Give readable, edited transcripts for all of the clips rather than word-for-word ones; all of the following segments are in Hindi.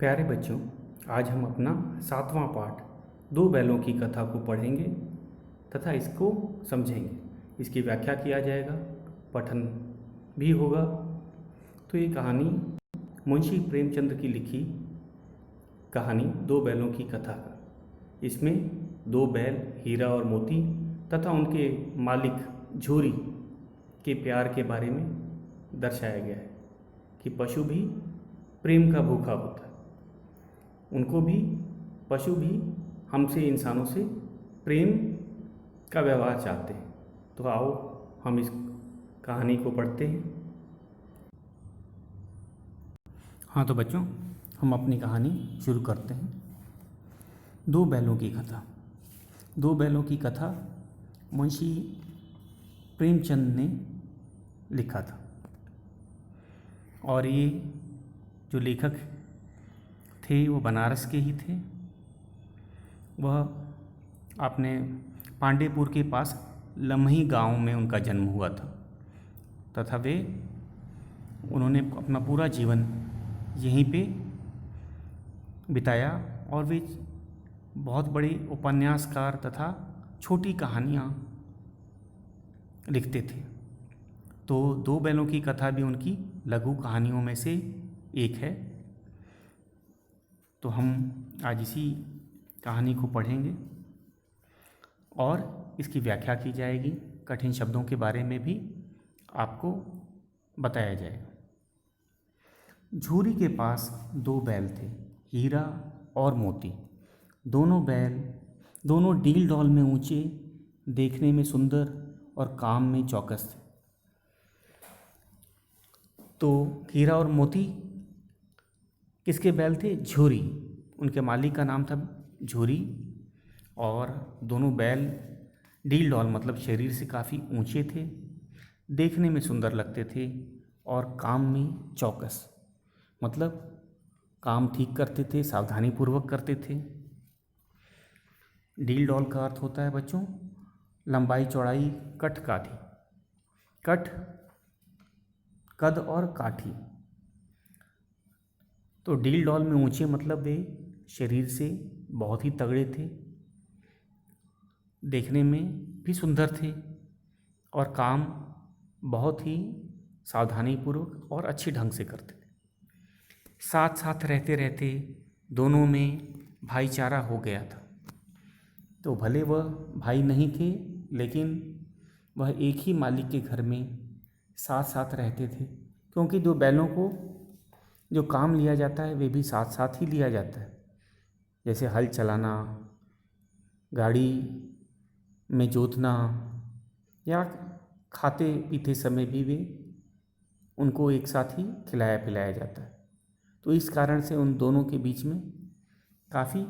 प्यारे बच्चों, आज हम अपना 7वां पाठ दो बैलों की कथा को पढ़ेंगे तथा इसको समझेंगे। इसकी व्याख्या किया जाएगा, पठन भी होगा। तो ये कहानी मुंशी प्रेमचंद की लिखी कहानी दो बैलों की कथा का। इसमें दो बैल हीरा और मोती तथा उनके मालिक झूरी के प्यार के बारे में दर्शाया गया है कि पशु भी प्रेम का भूखा होता है। उनको भी, पशु भी हमसे, इंसानों से प्रेम का व्यवहार चाहते हैं। तो आओ हम इस कहानी को पढ़ते हैं। हाँ तो बच्चों, हम अपनी कहानी शुरू करते हैं। दो बैलों की कथा। दो बैलों की कथा मुंशी प्रेमचंद ने लिखा था और ये जो लेखक थे वो बनारस के ही थे। वह अपने पांडेपुर के पास लम्ही गांव में उनका जन्म हुआ था तथा उन्होंने अपना पूरा जीवन यहीं पे बिताया और वे बहुत बड़े उपन्यासकार तथा छोटी कहानियाँ लिखते थे। तो दो बैलों की कथा भी उनकी लघु कहानियों में से एक है। तो हम आज इसी कहानी को पढ़ेंगे और इसकी व्याख्या की जाएगी। कठिन शब्दों के बारे में भी आपको बताया जाएगा। झूरी के पास दो बैल थे, हीरा और मोती। दोनों बैल दोनों डील डॉल में ऊंचे, देखने में सुंदर और काम में चौकस थे। तो हीरा और मोती किसके बैल थे? झूरी। उनके मालिक का नाम था झूरी। और दोनों बैल डील डॉल मतलब शरीर से काफ़ी ऊंचे थे, देखने में सुंदर लगते थे और काम में चौकस मतलब काम ठीक करते थे, सावधानी पूर्वक करते थे। डील डॉल का अर्थ होता है बच्चों लंबाई चौड़ाई कठ काठी। कठ, कद और काठी। तो डील डॉल में ऊंचे मतलब वे शरीर से बहुत ही तगड़े थे, देखने में भी सुंदर थे और काम बहुत ही सावधानीपूर्वक और अच्छे ढंग से करते थे। साथ साथ रहते रहते दोनों में भाईचारा हो गया था। तो भले वह भाई नहीं थे, लेकिन वह एक ही मालिक के घर में साथ साथ रहते थे, क्योंकि दो बैलों को जो काम लिया जाता है वे भी साथ साथ ही लिया जाता है। जैसे हल चलाना, गाड़ी में जोतना या खाते पीते समय भी वे उनको एक साथ ही खिलाया पिलाया जाता है। तो इस कारण से उन दोनों के बीच में काफ़ी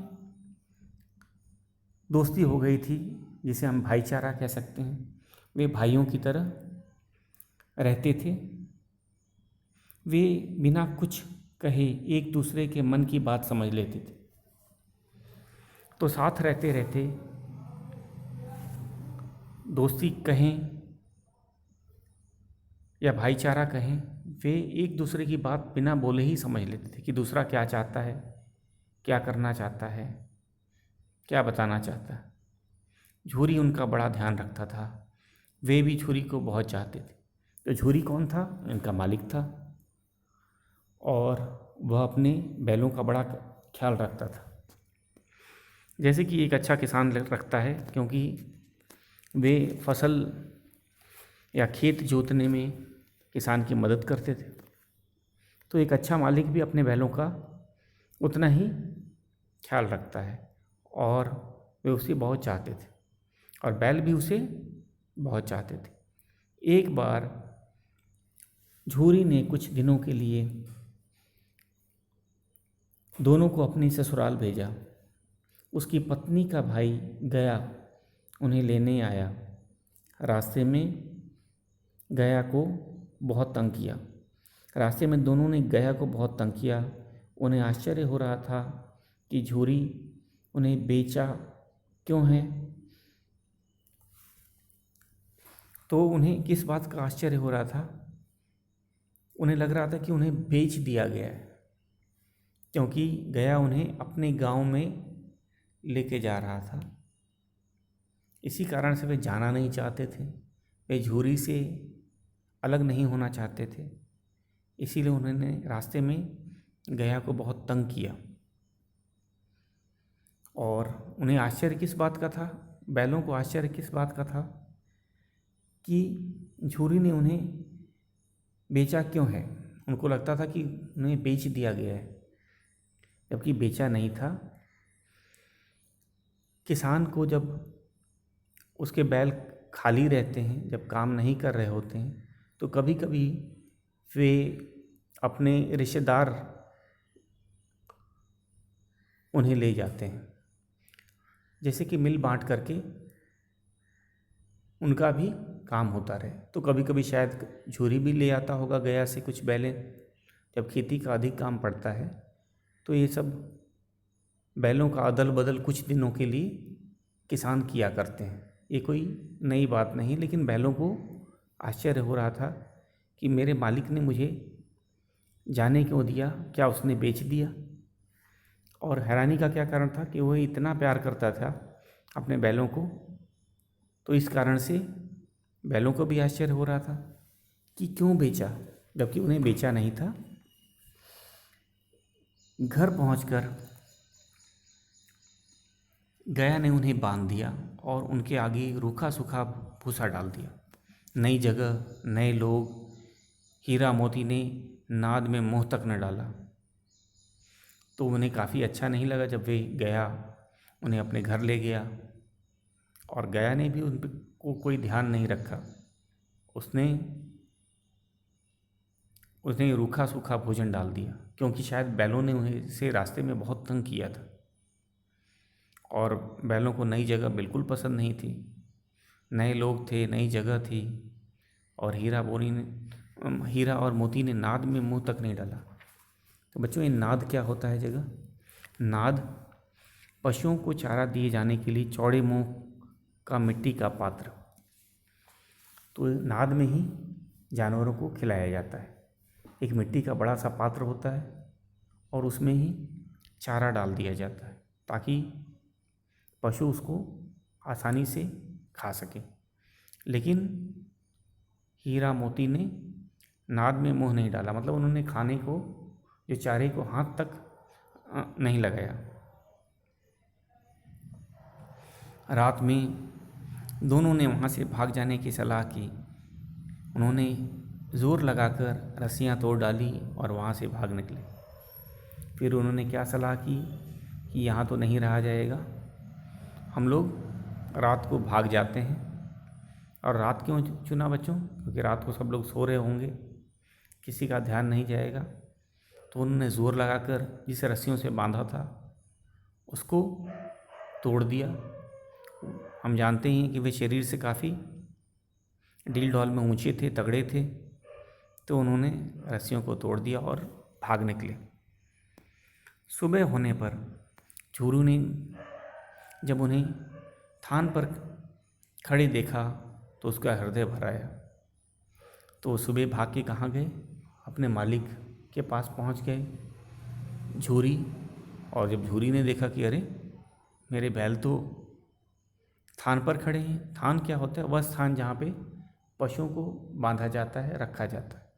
दोस्ती हो गई थी, जिसे हम भाईचारा कह सकते हैं। वे भाइयों की तरह रहते थे। वे बिना कुछ कहे एक दूसरे के मन की बात समझ लेते थे। तो साथ रहते रहते दोस्ती कहें या भाईचारा कहें, वे एक दूसरे की बात बिना बोले ही समझ लेते थे कि दूसरा क्या चाहता है, क्या करना चाहता है, क्या बताना चाहता है। झूरी उनका बड़ा ध्यान रखता था। वे भी झूरी को बहुत चाहते थे। तो झूरी कौन था? इनका मालिक था और वह अपने बैलों का बड़ा ख्याल रखता था, जैसे कि एक अच्छा किसान रखता है, क्योंकि वे फसल या खेत जोतने में किसान की मदद करते थे। तो एक अच्छा मालिक भी अपने बैलों का उतना ही ख्याल रखता है और वे उसे बहुत चाहते थे और बैल भी उसे बहुत चाहते थे। एक बार झूरी ने कुछ दिनों के लिए दोनों को अपने ससुराल भेजा। उसकी पत्नी का भाई गया उन्हें लेने आया। रास्ते में गया को बहुत तंग किया। रास्ते में दोनों ने गया को बहुत तंग किया। उन्हें आश्चर्य हो रहा था कि झूरी उन्हें बेचा क्यों है। तो उन्हें किस बात का आश्चर्य हो रहा था? उन्हें लग रहा था कि उन्हें बेच दिया गया है। क्योंकि गया उन्हें अपने गांव में लेके जा रहा था। इसी कारण से वे जाना नहीं चाहते थे, वे झूरी से अलग नहीं होना चाहते थे। इसीलिए उन्होंने रास्ते में गया को बहुत तंग किया। और उन्हें आश्चर्य किस बात का था, बैलों को आश्चर्य किस बात का था कि झूरी ने उन्हें बेचा क्यों है। उनको लगता था कि उन्हें बेच दिया गया है, जबकि बेचा नहीं था। किसान को जब उसके बैल खाली रहते हैं, जब काम नहीं कर रहे होते हैं, तो कभी कभी वे अपने रिश्तेदार उन्हें ले जाते हैं, जैसे कि मिल बांट करके उनका भी काम होता रहे। तो कभी कभी शायद झूरी भी ले आता होगा गया से कुछ बैलें। जब खेती का अधिक काम पड़ता है तो ये सब बैलों का अदल बदल कुछ दिनों के लिए किसान किया करते हैं। ये कोई नई बात नहीं, लेकिन बैलों को आश्चर्य हो रहा था कि मेरे मालिक ने मुझे जाने क्यों दिया, क्या उसने बेच दिया। और हैरानी का क्या कारण था कि वह इतना प्यार करता था अपने बैलों को, तो इस कारण से बैलों को भी आश्चर्य हो रहा था कि क्यों बेचा, जबकि उन्हें बेचा नहीं था। घर पहुंचकर गया ने उन्हें बांध दिया और उनके आगे रूखा सूखा भूसा डाल दिया। नई जगह, नए लोग, हीरा मोती ने नाद में मुंह तक न डाला। तो उन्हें काफ़ी अच्छा नहीं लगा जब वे गया उन्हें अपने घर ले गया। और गया ने भी उन पर कोई ध्यान नहीं रखा। उसने रूखा सूखा भोजन डाल दिया, क्योंकि शायद बैलों ने उन्हें से रास्ते में बहुत तंग किया था। और बैलों को नई जगह बिल्कुल पसंद नहीं थी, नए लोग थे, नई जगह थी। और हीरा और मोती ने नाद में मुंह तक नहीं डाला। तो बच्चों, ये नाद क्या होता है जगह? नाद पशुओं को चारा दिए जाने के लिए चौड़े मुंह का मिट्टी का पात्र। तो नाद में ही जानवरों को खिलाया जाता है। एक मिट्टी का बड़ा सा पात्र होता है और उसमें ही चारा डाल दिया जाता है ताकि पशु उसको आसानी से खा सके। लेकिन हीरा मोती ने नाद में मुंह नहीं डाला, मतलब उन्होंने खाने को, जो चारे को, हाथ तक नहीं लगाया। रात में दोनों ने वहाँ से भाग जाने की सलाह की। उन्होंने ज़ोर लगाकर रस्सियाँ तोड़ डाली और वहाँ से भाग निकले। फिर उन्होंने क्या सलाह की कि यहाँ तो नहीं रहा जाएगा, हम लोग रात को भाग जाते हैं। और रात क्यों चुना बच्चों? क्योंकि रात को सब लोग सो रहे होंगे, किसी का ध्यान नहीं जाएगा। तो उन्होंने ज़ोर लगाकर जिस रस्सियों से बांधा था उसको तोड़ दिया। हम जानते हैं कि वे शरीर से काफ़ी डील डॉल में ऊंचे थे, तगड़े थे। तो उन्होंने रस्सियों को तोड़ दिया और भाग निकले। सुबह होने पर झूरू ने जब उन्हें थान पर खड़े देखा तो उसका हृदय भर आया। तो सुबह भाग के कहाँ गए? अपने मालिक के पास पहुँच गए, झूरी। और जब झूरी ने देखा कि अरे, मेरे बैल तो थान पर खड़े हैं। थान क्या होता है? वह स्थान जहाँ पे पशुओं को बांधा जाता है, रखा जाता है।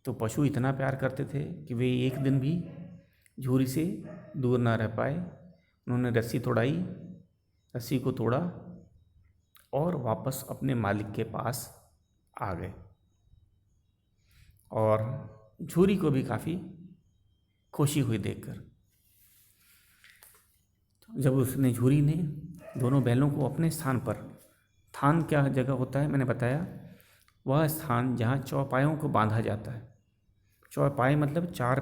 तो पशु इतना प्यार करते थे कि वे एक दिन भी झूरी से दूर ना रह पाए। उन्होंने रस्सी तोड़ाई, रस्सी को तोड़ा और वापस अपने मालिक के पास आ गए। और झूरी को भी काफ़ी खुशी हुई देखकर। जब झूरी ने दोनों बैलों को अपने स्थान पर, थान क्या जगह होता है मैंने बताया, वह स्थान जहाँ चौपायों को बांधा जाता है। चौपाई मतलब चार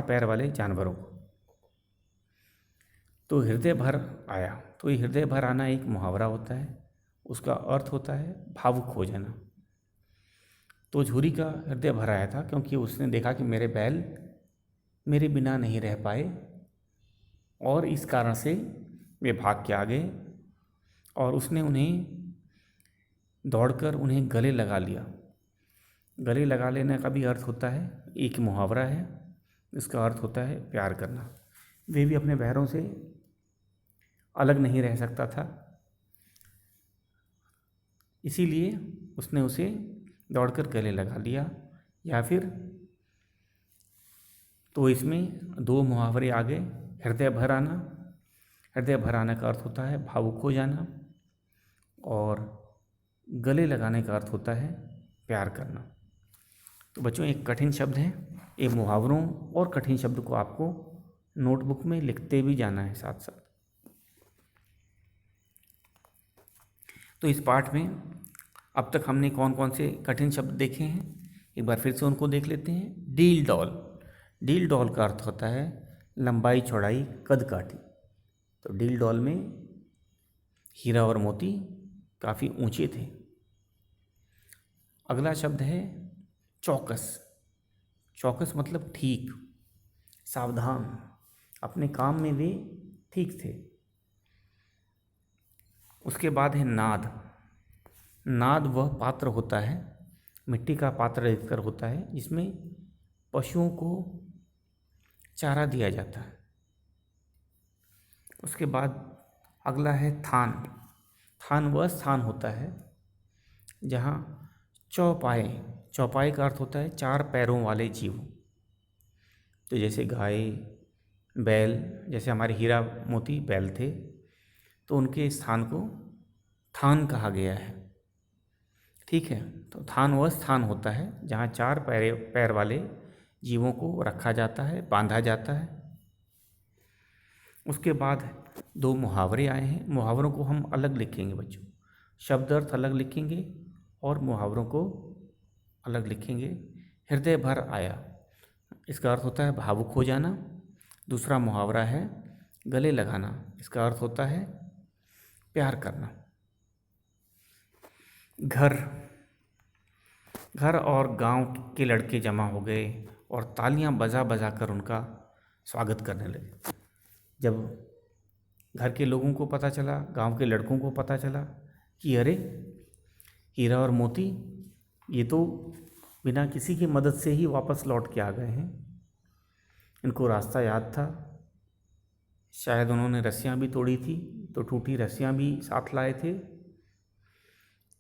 पैर वाले जानवरों को। तो हृदय भर आया। तो ये हृदय भर आना एक मुहावरा होता है, उसका अर्थ होता है भावुक हो जाना। तो झूरी का हृदय भर आया था क्योंकि उसने देखा कि मेरे बैल मेरे बिना नहीं रह पाए, और इस कारण से वे भाग के आ गए। और उसने उन्हें दौड़कर उन्हें गले लगा लिया। गले लगा लेने का भी अर्थ होता है, एक मुहावरा है इसका अर्थ होता है प्यार करना। वे भी अपने बहरों से अलग नहीं रह सकता था, इसीलिए उसने उसे दौड़कर गले लगा लिया। या फिर तो इसमें दो मुहावरे आ गए। हृदय भर आना, हृदय भर आने का अर्थ होता है भावुक हो जाना, और गले लगाने का अर्थ होता है प्यार करना। तो बच्चों, एक कठिन शब्द है, ये मुहावरों और कठिन शब्द को आपको नोटबुक में लिखते भी जाना है साथ साथ। तो इस पाठ में अब तक हमने कौन कौन से कठिन शब्द देखे हैं, एक बार फिर से उनको देख लेते हैं। डील डॉल, डील डॉल का अर्थ होता है लंबाई चौड़ाई कद काठी। तो डील डॉल में हीरा और मोती काफ़ी ऊंचे थे। अगला शब्द है चौकस। चौकस मतलब ठीक, सावधान, अपने काम में वे ठीक थे। उसके बाद है नाद। नाद वह पात्र होता है, मिट्टी का पात्र अधिकतर होता है, जिसमें पशुओं को चारा दिया जाता है। उसके बाद अगला है थान। थान वह स्थान होता है जहाँ चौपाए, चौपाए का अर्थ होता है चार पैरों वाले जीव। तो जैसे गाय, बैल, जैसे हमारे हीरा मोती बैल थे, तो उनके स्थान को थान कहा गया है। ठीक है, तो थान वह स्थान होता है जहाँ चार पैर वाले जीवों को रखा जाता है, बांधा जाता है। उसके बाद दो मुहावरे आए हैं। मुहावरों को हम अलग लिखेंगे बच्चों, शब्द अर्थ अलग लिखेंगे और मुहावरों को अलग लिखेंगे। हृदय भर आया, इसका अर्थ होता है भावुक हो जाना। दूसरा मुहावरा है गले लगाना, इसका अर्थ होता है प्यार करना। घर, घर और गांव के लड़के जमा हो गए और तालियां बजा बजा कर उनका स्वागत करने लगे। जब घर के लोगों को पता चला, गांव के लड़कों को पता चला कि अरे हीरा और मोती ये तो बिना किसी की मदद से ही वापस लौट के आ गए हैं, इनको रास्ता याद था, शायद उन्होंने रस्सियाँ भी तोड़ी थी तो टूटी रस्सियाँ भी साथ लाए थे,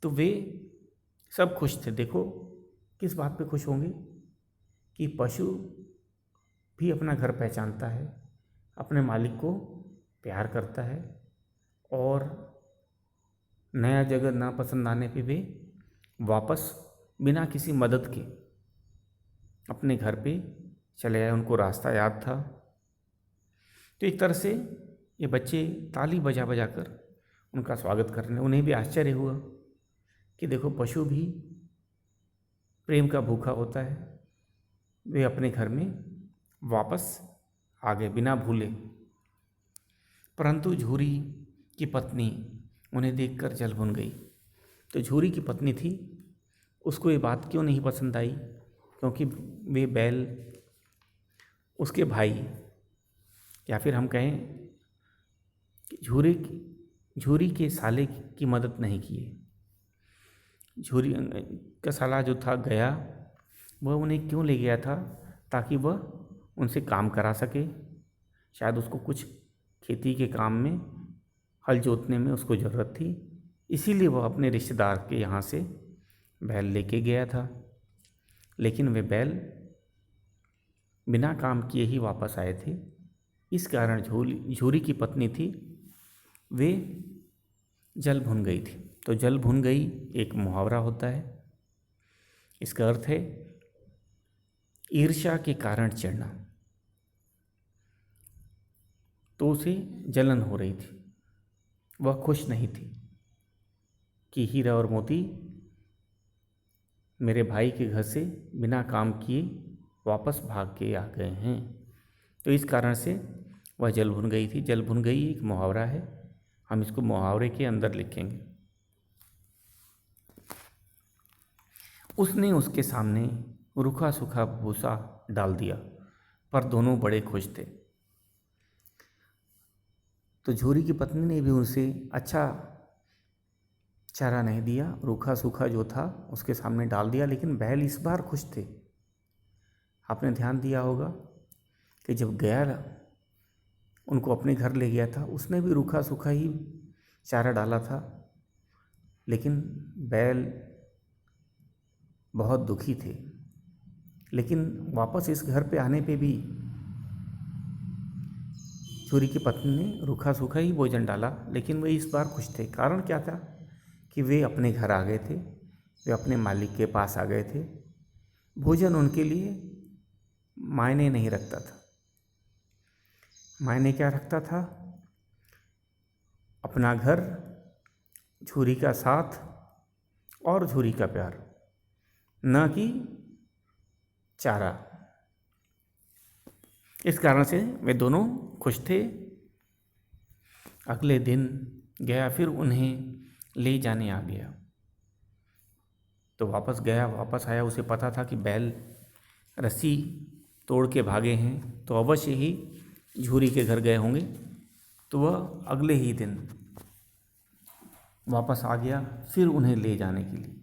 तो वे सब खुश थे। देखो किस बात पे खुश होंगे कि पशु भी अपना घर पहचानता है, अपने मालिक को प्यार करता है, और नया जगह ना पसंद आने पे वे वापस बिना किसी मदद के अपने घर पे चले आए, उनको रास्ता याद था। तो एक तरह से ये बच्चे ताली बजा बजा कर उनका स्वागत कर रहे हैं। उन्हें भी आश्चर्य हुआ कि देखो पशु भी प्रेम का भूखा होता है, वे अपने घर में वापस आ गए बिना भूले। परंतु झूरी की पत्नी उन्हें देखकर जल भुन गई। तो झूरी की पत्नी थी, उसको ये बात क्यों नहीं पसंद आई, क्योंकि वे बैल उसके भाई, या फिर हम कहें कि झूरी के साले की मदद नहीं किए। झूरी का साला जो था गया, वह उन्हें क्यों ले गया था, ताकि वह उनसे काम करा सके। शायद उसको कुछ खेती के काम में, हल जोतने में उसको ज़रूरत थी, इसीलिए वह अपने रिश्तेदार के यहाँ से बैल लेके गया था। लेकिन वे बैल बिना काम किए ही वापस आए थे। इस कारण झूरी की पत्नी थी, वे जल भुन गई थी। तो जल भुन गई एक मुहावरा होता है, इसका अर्थ है ईर्ष्या के कारण चिढ़ना। तो उसे जलन हो रही थी, वह खुश नहीं थी कि हीरा और मोती मेरे भाई के घर से बिना काम किए वापस भाग के आ गए हैं। तो इस कारण से वह जल भुन गई थी। जल भुन गई एक मुहावरा है, हम इसको मुहावरे के अंदर लिखेंगे। उसने उसके सामने रूखा सूखा भूसा डाल दिया, पर दोनों बड़े खुश थे। तो झूरी की पत्नी ने भी उनसे अच्छा चारा नहीं दिया, रूखा सूखा जो था उसके सामने डाल दिया, लेकिन बैल इस बार खुश थे। आपने ध्यान दिया होगा कि जब गया उनको अपने घर ले गया था, उसने भी रूखा सूखा ही चारा डाला था, लेकिन बैल बहुत दुखी थे। लेकिन वापस इस घर पे आने पे भी सूर्य की पत्नी ने रूखा सूखा ही भोजन डाला, लेकिन वे इस बार खुश थे। कारण क्या था कि वे अपने घर आ गए थे, वे अपने मालिक के पास आ गए थे। भोजन उनके लिए मायने नहीं रखता था। मायने क्या रखता था? अपना घर, झूरी का साथ और झूरी का प्यार, न कि चारा। इस कारण से वे दोनों खुश थे। अगले दिन गया फिर उन्हें ले जाने आ गया, तो वापस गया, वापस आया। उसे पता था कि बैल रस्सी तोड़ के भागे हैं, तो अवश्य ही झूरी के घर गए होंगे। तो वह अगले ही दिन वापस आ गया फिर उन्हें ले जाने के लिए।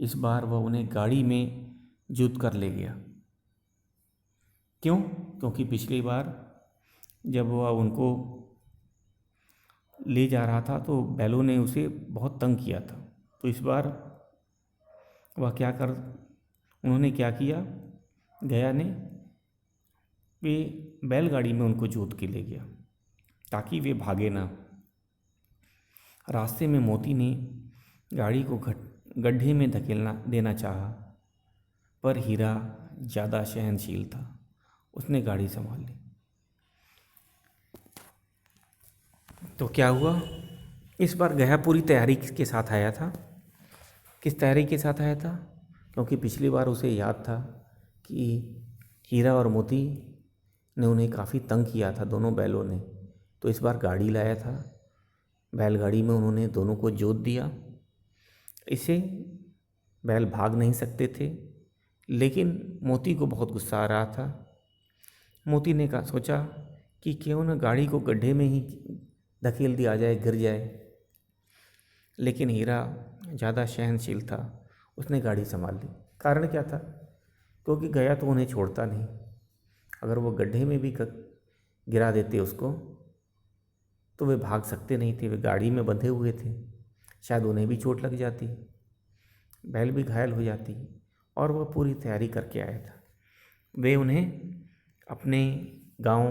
इस बार वह उन्हें गाड़ी में जूत कर ले गया। क्यों? क्योंकि पिछली बार जब वह उनको ले जा रहा था तो बैलों ने उसे बहुत तंग किया था। तो इस बार उन्होंने क्या किया, गया ने वे बैलगाड़ी में उनको जोत के ले गया ताकि वे भागे ना। रास्ते में मोती ने गाड़ी को गड्ढे में धकेलना देना चाहा, पर हीरा ज़्यादा सहनशील था, उसने गाड़ी संभाल ली। तो क्या हुआ, इस बार गया पूरी तैयारी के साथ आया था। किस तैयारी के साथ आया था? क्योंकि पिछली बार उसे याद था कि हीरा और मोती ने उन्हें काफ़ी तंग किया था, दोनों बैलों ने। तो इस बार गाड़ी लाया था, बैलगाड़ी में उन्होंने दोनों को जोत दिया। इससे बैल भाग नहीं सकते थे, लेकिन मोती को बहुत गुस्सा आ रहा था। मोती ने सोचा कि क्यों न गाड़ी को गड्ढे में ही धकेल दिया जाए, गिर जाए। लेकिन हीरा ज़्यादा सहनशील था, उसने गाड़ी संभाल ली। कारण क्या था? क्योंकि गया तो उन्हें छोड़ता नहीं। अगर वो गड्ढे में भी गिरा देते उसको तो वे भाग सकते नहीं थे, वे गाड़ी में बंधे हुए थे। शायद उन्हें भी चोट लग जाती, बैल भी घायल हो जाती, और वह पूरी तैयारी करके आया था। वे उन्हें अपने गांव,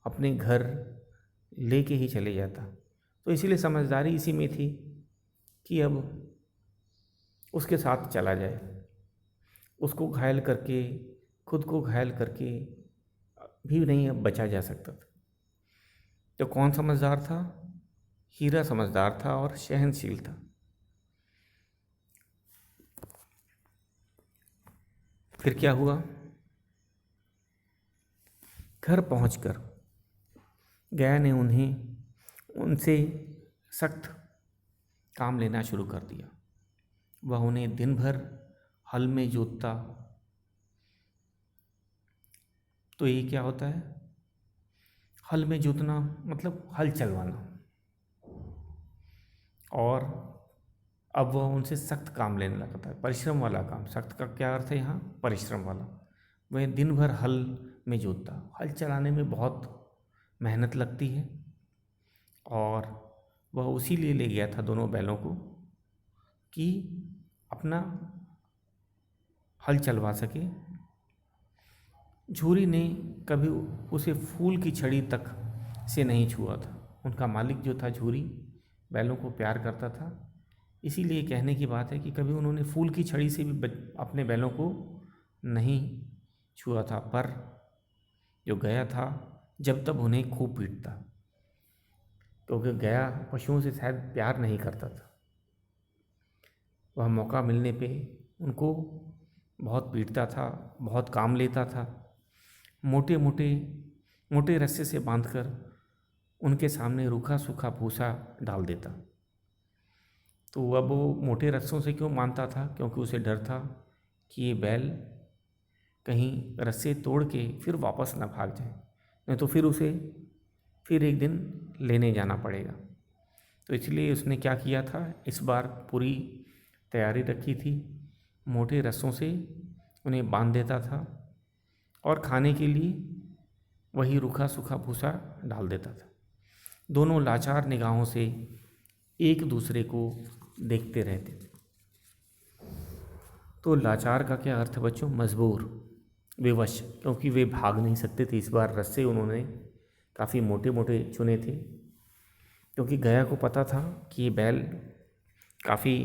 अपने घर लेके ही चले जाता। तो इसीलिए समझदारी इसी में थी कि अब उसके साथ चला जाए। उसको घायल करके, खुद को घायल करके भी नहीं अब बचा जा सकता था। तो कौन समझदार था? हीरा समझदार था और सहनशील था। फिर क्या हुआ? घर पहुंचकर गया ने उनसे सख्त काम लेना शुरू कर दिया। वह उन्हें दिन भर हल में जोतता। तो ये क्या होता है? हल में जोतना मतलब हल चलवाना। और अब वह उनसे सख्त काम लेने लगा था, परिश्रम वाला काम। सख्त का क्या अर्थ है यहाँ? परिश्रम वाला। वह दिन भर हल में जोतता। हल चलाने में बहुत मेहनत लगती है, और वह उसी लिए ले गया था दोनों बैलों को कि अपना हल चलवा सके। झूरी ने कभी उसे फूल की छड़ी तक से नहीं छुआ था। उनका मालिक जो था झूरी, बैलों को प्यार करता था, इसीलिए कहने की बात है कि कभी उन्होंने फूल की छड़ी से भी अपने बैलों को नहीं छुआ था। पर जो गया था जब तब उन्हें खूब पीटता, क्योंकि गया पशुओं से शायद प्यार नहीं करता था। वह मौका मिलने पे उनको बहुत पीटता था, बहुत काम लेता था। मोटे रस्से से बांधकर उनके सामने रूखा सूखा भूसा डाल देता। तो अब वो मोटे रस्सों से क्यों बांधता था? क्योंकि उसे डर था कि ये बैल कहीं रस्से तोड़ के फिर वापस ना भाग जाए, नहीं तो फिर उसे फिर एक दिन लेने जाना पड़ेगा। तो इसलिए उसने क्या किया था, इस बार पूरी तैयारी रखी थी। मोटे रस्सों से उन्हें बांध देता था, और खाने के लिए वही रूखा सूखा भूसा डाल देता था। दोनों लाचार निगाहों से एक दूसरे को देखते रहते थे। तो लाचार का क्या अर्थ है बच्चों? मजबूर, विवश, क्योंकि वे भाग नहीं सकते थे। इस बार रस्से उन्होंने काफ़ी मोटे मोटे चुने थे, क्योंकि गया को पता था कि ये बैल काफ़ी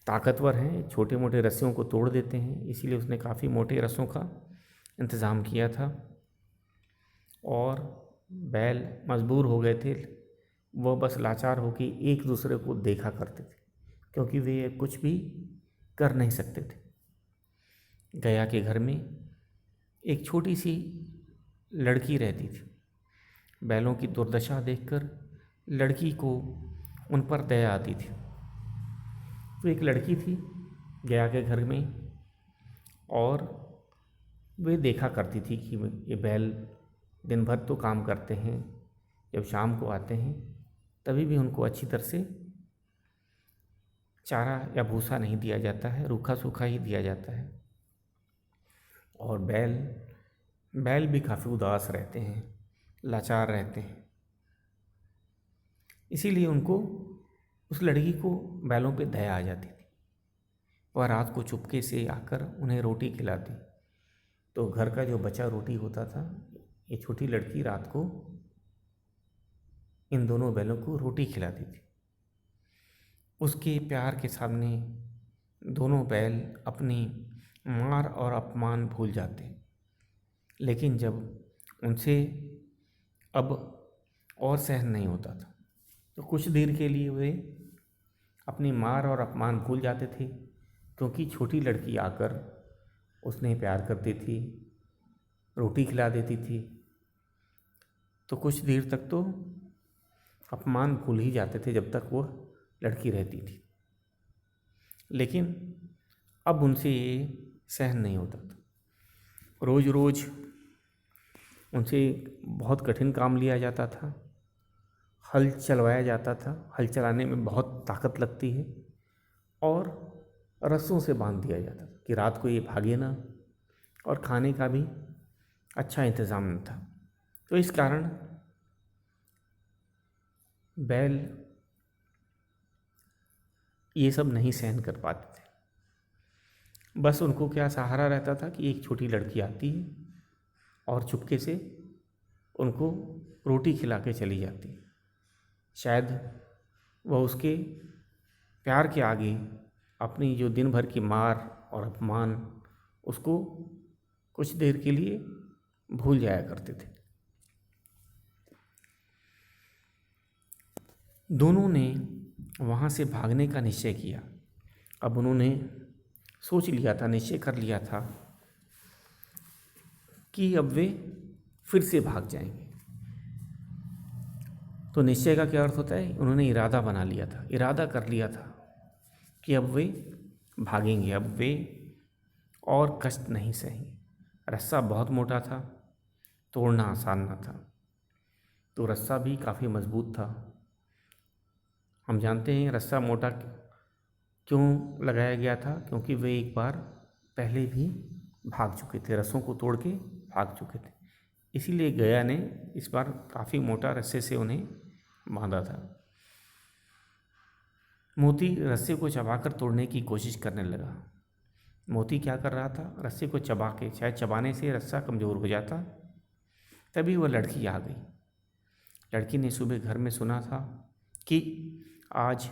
ताकतवर हैं, छोटे मोटे रस्सियों को तोड़ देते हैं, इसीलिए उसने काफ़ी मोटे रस्सों का इंतज़ाम किया था। और बैल मजबूर हो गए थे, वह बस लाचार होकर एक दूसरे को देखा करते थे, क्योंकि वे कुछ भी कर नहीं सकते थे। गया के घर में एक छोटी सी लड़की रहती थी। बैलों की दुर्दशा देखकर लड़की को उन पर दया आती थी। तो एक लड़की थी गया के घर में, और वे देखा करती थी कि ये बैल दिन भर तो काम करते हैं, जब शाम को आते हैं तभी भी उनको अच्छी तरह से चारा या भूसा नहीं दिया जाता है, रूखा सूखा ही दिया जाता है। और बैल भी काफ़ी उदास रहते हैं, लाचार रहते हैं। इसीलिए उनको, उस लड़की को बैलों पे दया आ जाती थी। वह रात को चुपके से आकर उन्हें रोटी खिलाती। तो घर का जो बचा रोटी होता था, ये छोटी लड़की रात को इन दोनों बैलों को रोटी खिलाती थी। उसके प्यार के सामने दोनों बैल अपनी मार और अपमान भूल जाते। लेकिन जब उनसे अब और सहन नहीं होता था, तो कुछ देर के लिए वे अपनी मार और अपमान भूल जाते थे, क्योंकि छोटी लड़की आकर उसने प्यार करती थी, रोटी खिला देती थी। तो कुछ देर तक तो अपमान भूल ही जाते थे जब तक वो लड़की रहती थी। लेकिन अब उनसे ये सहन नहीं होता था। रोज़ रोज़ उनसे बहुत कठिन काम लिया जाता था, हल चलवाया जाता था। हल चलाने में बहुत ताकत लगती है, और रस्सों से बांध दिया जाता था कि रात को ये भागे ना, और खाने का भी अच्छा इंतज़ाम न था। तो इस कारण बैल ये सब नहीं सहन कर पाते थे। बस उनको क्या सहारा रहता था कि एक छोटी लड़की आती है और चुपके से उनको रोटी खिला के चली जाती है। शायद वह उसके प्यार के आगे अपनी जो दिन भर की मार और अपमान, उसको कुछ देर के लिए भूल जाया करते थे। दोनों ने वहाँ से भागने का निश्चय किया। अब उन्होंने सोच लिया था, निश्चय कर लिया था कि अब वे फिर से भाग जाएंगे। तो निश्चय का क्या अर्थ होता है? उन्होंने इरादा बना लिया था, इरादा कर लिया था कि अब वे भागेंगे, अब वे और कष्ट नहीं सहेंगे। रस्सा बहुत मोटा था, तोड़ना आसान न था, तो रस्सा भी काफ़ी मजबूत था। हम जानते हैं रस्सा मोटा क्यों लगाया गया था, क्योंकि वे एक बार पहले भी भाग चुके थे, रस्सों को तोड़ के भाग चुके थे। इसीलिए गया ने इस बार काफ़ी मोटा रस्से से उन्हें बांधा था। मोती रस्से को चबाकर तोड़ने की कोशिश करने लगा। मोती क्या कर रहा था? रस्से को चबा के, शायद चबाने से रस्सा कमज़ोर हो जाता। तभी वह लड़की आ गई। लड़की ने सुबह घर में सुना था कि आज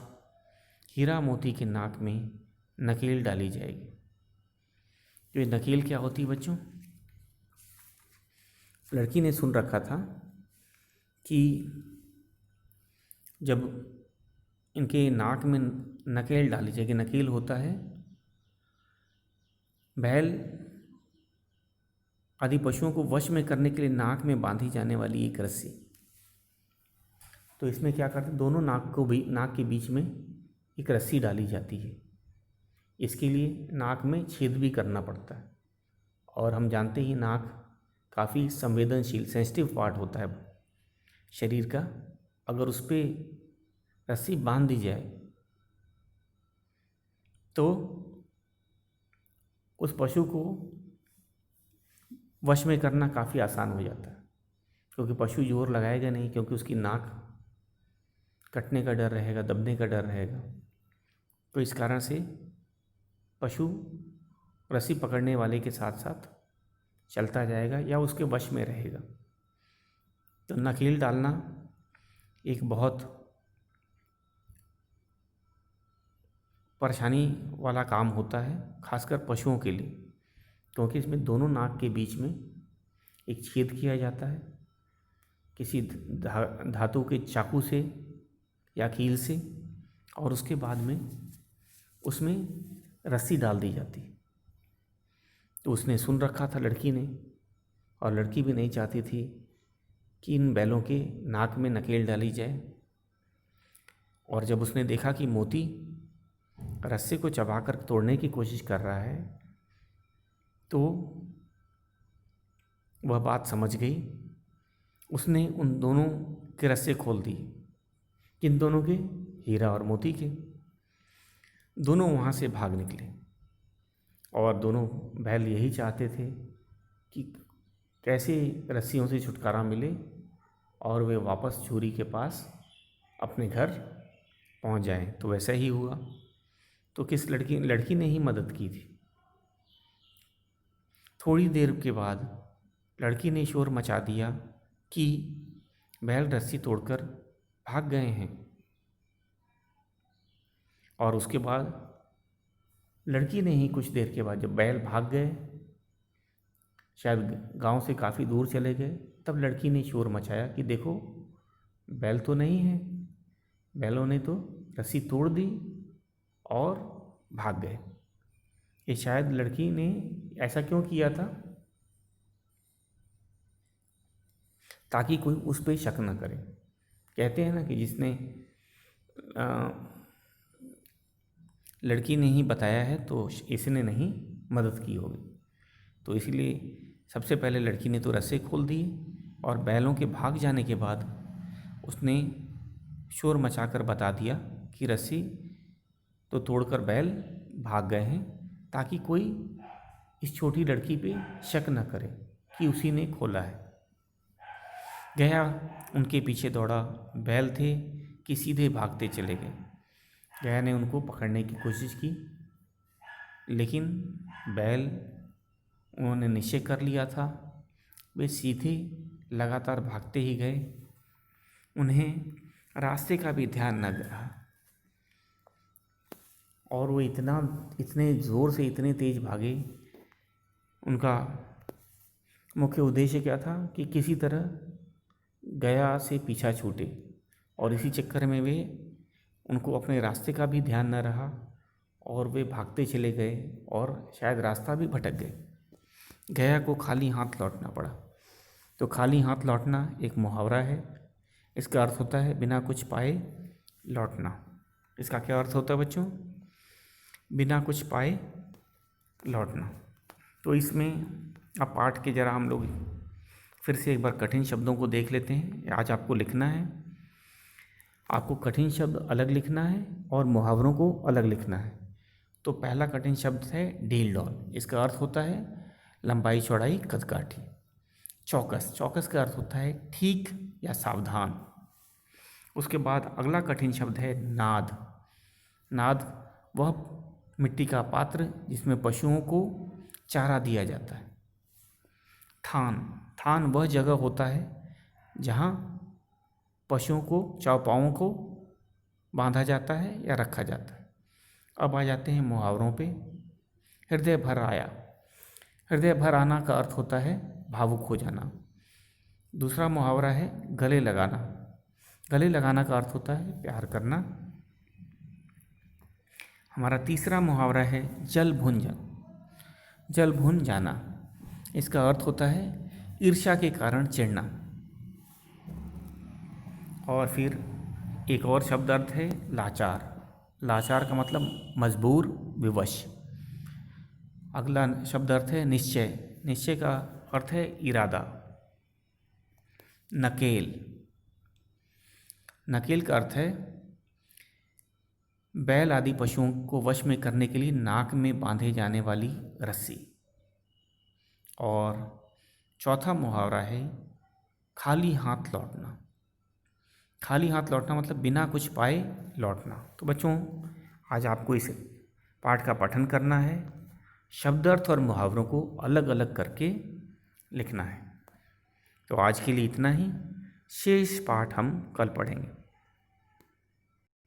हीरा मोती के नाक में नकेल डाली जाएगी। तो ये नकेल क्या होती है बच्चों? लड़की ने सुन रखा था कि जब इनके नाक में नकेल डाली जाएगी, नकेल होता है बैल आदि पशुओं को वश में करने के लिए नाक में बांधी जाने वाली एक रस्सी। तो इसमें क्या करते हैं, दोनों नाक के बीच में एक रस्सी डाली जाती है। इसके लिए नाक में छेद भी करना पड़ता है, और हम जानते ही नाक काफ़ी संवेदनशील, सेंसिटिव पार्ट होता है शरीर का। अगर उस पर रस्सी बांध दी जाए तो उस पशु को वश में करना काफ़ी आसान हो जाता है, क्योंकि पशु जोर लगाएगा नहीं, क्योंकि उसकी नाक कटने का डर रहेगा, दबने का डर रहेगा। तो इस कारण से पशु रस्सी पकड़ने वाले के साथ साथ चलता जाएगा या उसके वश में रहेगा। तो नकेल डालना एक बहुत परेशानी वाला काम होता है, खासकर पशुओं के लिए, क्योंकि इसमें दोनों नाक के बीच में एक छेद किया जाता है किसी धातु के चाकू से या कील से, और उसके बाद में उसमें रस्सी डाल दी जाती। तो उसने सुन रखा था लड़की ने, और लड़की भी नहीं चाहती थी कि इन बैलों के नाक में नकेल डाली जाए। और जब उसने देखा कि मोती रस्से को चबाकर तोड़ने की कोशिश कर रहा है, तो वह बात समझ गई। उसने उन दोनों के रस्से खोल दिए। किन दोनों के? हीरा और मोती के। दोनों वहाँ से भाग निकले, और दोनों बैल यही चाहते थे कि कैसे रस्सियों से छुटकारा मिले और वे वापस छुरी के पास अपने घर पहुँच जाएं। तो वैसा ही हुआ। तो किस लड़की ने ही मदद की थी। थोड़ी देर के बाद लड़की ने शोर मचा दिया कि बैल रस्सी तोड़कर भाग गए हैं। और उसके बाद लड़की ने ही कुछ देर के बाद, जब बैल भाग गए, शायद गांव से काफ़ी दूर चले गए, तब लड़की ने शोर मचाया कि देखो, बैल तो नहीं है, बैलों ने तो रस्सी तोड़ दी और भाग गए। ये शायद लड़की ने ऐसा क्यों किया था? ताकि कोई उस पर शक न करे। कहते हैं ना कि जिसने लड़की ने ही बताया है तो इसने नहीं मदद की होगी। तो इसीलिए सबसे पहले लड़की ने तो रस्से खोल दिए, और बैलों के भाग जाने के बाद उसने शोर मचाकर बता दिया कि रस्सी तो तोड़कर बैल भाग गए हैं, ताकि कोई इस छोटी लड़की पे शक न करे कि उसी ने खोला है। गया उनके पीछे दौड़ा। बैल थे कि सीधे भागते चले गए। गया ने उनको पकड़ने की कोशिश की, लेकिन बैल, उन्होंने निश्चय कर लिया था, वे सीधे लगातार भागते ही गए। उन्हें रास्ते का भी ध्यान न रहा, और वो इतने ज़ोर से, इतने तेज़ भागे। उनका मुख्य उद्देश्य क्या था कि किसी तरह गया से पीछा छूटे, और इसी चक्कर में वे, उनको अपने रास्ते का भी ध्यान न रहा, और वे भागते चले गए और शायद रास्ता भी भटक गए। गया को खाली हाथ लौटना पड़ा। तो खाली हाथ लौटना एक मुहावरा है। इसका अर्थ होता है बिना कुछ पाए लौटना। इसका क्या अर्थ होता है बच्चों? बिना कुछ पाए लौटना। तो इसमें अब पाठ के ज़रा हम लोग फिर से एक बार कठिन शब्दों को देख लेते हैं। आज आपको लिखना है, आपको कठिन शब्द अलग लिखना है और मुहावरों को अलग लिखना है। तो पहला कठिन शब्द है ढील डॉल। इसका अर्थ होता है लंबाई चौड़ाई कदकाठी। चौकस, चौकस का अर्थ होता है ठीक या सावधान। उसके बाद अगला कठिन शब्द है नाद। नाद वह मिट्टी का पात्र जिसमें पशुओं को चारा दिया जाता है। थान, थान वह जगह होता है जहाँ पशुओं को, चौपाओं को बांधा जाता है या रखा जाता है। अब आ जाते हैं मुहावरों पे। हृदय भर आया। हृदय भर आना का अर्थ होता है भावुक हो जाना। दूसरा मुहावरा है गले लगाना। गले लगाना का अर्थ होता है प्यार करना। हमारा तीसरा मुहावरा है जल भुन जाना। जल भुन जाना, इसका अर्थ होता है ईर्ष्या के कारण चिढ़ना। और फिर एक और शब्द अर्थ है लाचार। लाचार का मतलब मजबूर, विवश। अगला शब्द अर्थ है निश्चय। निश्चय का अर्थ है इरादा। नकेल, नकेल का अर्थ है बैल आदि पशुओं को वश में करने के लिए नाक में बांधे जाने वाली रस्सी। और चौथा मुहावरा है खाली हाथ लौटना। खाली हाथ लौटना मतलब बिना कुछ पाए लौटना। तो बच्चों, आज आपको इस पाठ का पठन करना है, शब्दार्थ और मुहावरों को अलग अलग करके लिखना है। तो आज के लिए इतना ही, शेष पाठ हम कल पढ़ेंगे।